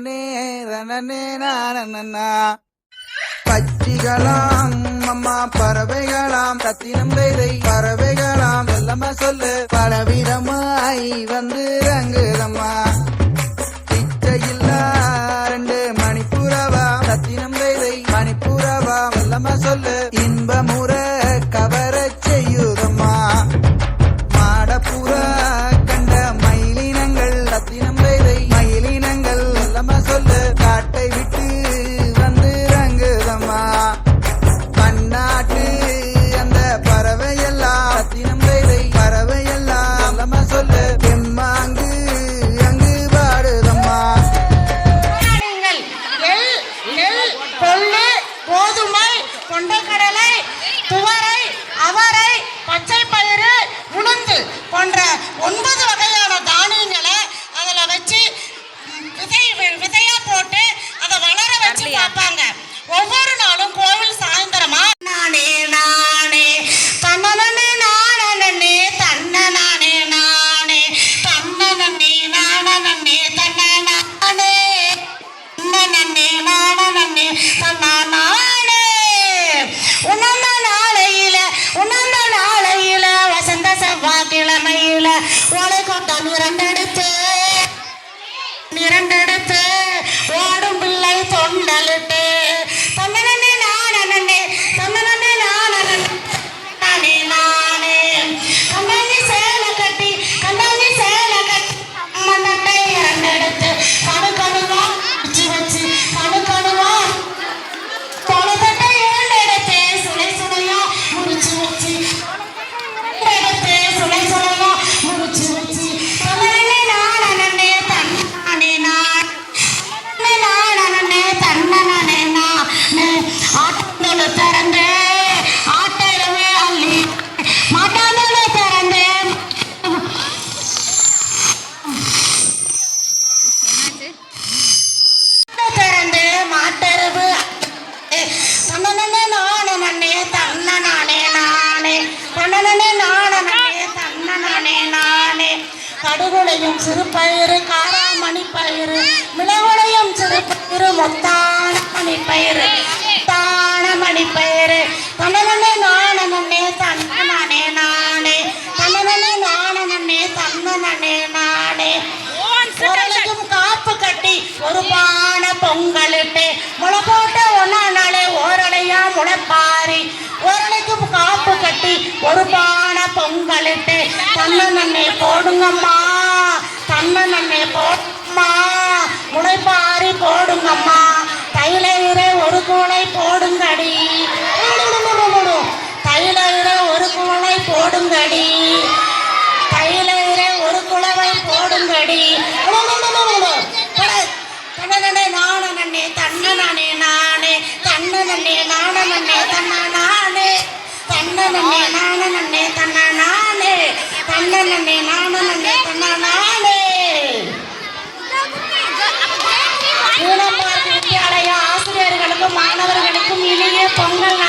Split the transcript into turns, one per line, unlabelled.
நானே ரனனே நானண்ணா. பச்சிகளாம் அம்மா பறவைகளாம் சத்தினம் வேதை பறவைகளாம் எல்லாம சொல்லு பலவிதமாய் வந்து ரங்குதம்மா. பிச்சையில்லா 2 மணிப்புறவா சத்தினம் வேதை மணிப்புறவா எல்லாம சொல்லு இன்பமுற கவர செய்யுதம்மா. மாடப்புறா கண்ட மயிலினங்கள் சத்தினம் வேதை மயிலினங்கள் எல்லாம சொல்லு காட்டை விட்டு வந்து ரங்குதம்மா. பன்னாட்டு அந்த பறவையெல்லாம் சத்தினம் வேதை பறவையெல்லாம் எல்லாம சொல்லு பெம்மாங்கு அங்கு பாடுதம்மா.
கொள்ளு கோதுமை கொண்டைக்கடலை துவரை அவரை பச்சை பயிறு உளுந்து போன்ற 9 வகையான தானியங்களை அதில் வச்சு விதையா போட்டு அதை வளர வச்சு பார்ப்பாங்க. ஒவ்வொரு நாளும் கோவில் சாயந்தரமா நானே நானே தன்னனே நானே தன்ன நானே நானே தன்னனே நானே தன்ன நானே நன்னே நானே தன்ன நானே. உணர்ந்த நாளையில வசந்த செவ்வாய்க்கிழமையில ஓலை கொண்டான் 2 எடுத்து ஓடும் பிள்ளை தொண்டலிட்டு தன்னனே நானே தன்னனே நானே நானே கண்ணாணி சேலை கட்டி மண்ணட்டை 2 எடுத்து கணுவா வச்சு கணுவா தொலைத்தட்டை 2 எடுத்து சுளையா முடிச்சு வச்சு சுளையா முடிச்சு வச்சு தன்னனே நானே தன்னனே நானே தன்னனே நானே. ஆட்டோல திறந்து ஆட்டையவே அள்ளி மாட்டாந்தோல திறந்து திறந்து மாட்டருவு தன்னனே நானே தன்னனே நானே தன்னனே தன்னனே நானே. கடுகுளையும் சிறு பயிறு காராமணி பயிறு மிளகுளையும் சிறு பயிறு மொத்தான மணி பயிறு தன்னனே நானே தன்னனே நானே தன்னனே தன்னனே நானே. உரலுக்கும் காப்பு கட்டி ஒரு பானை பொங்கலிட்டு முளை போட்ட 1 நாளே ஓரடையா முளைப்பாரி உரலுக்கும் காப்பு கட்டி ஒரு பானை பொங்கலிட்டு தன்னனே போடுங்கம்மா தன்னனே போடுங்கம்மா முளைப்பாரி போடுங்கம்மா. தைலயிரை ஒரு கூளை போடுங்கடி தைலயிரை ஒரு கூளை போடுங்கடி தைலயிரை ஒரு குளவை போடுங்கடி. தன்னனே நானே தன்னனே நானே தன்னனே தன்ன நானே தன்னனே தன்ன நானே தன்னனே தன்ன நானே. வித்யாலய ஆசிரியர்களுக்கும் மாணவர்களுக்கும் இனிய பொங்கல்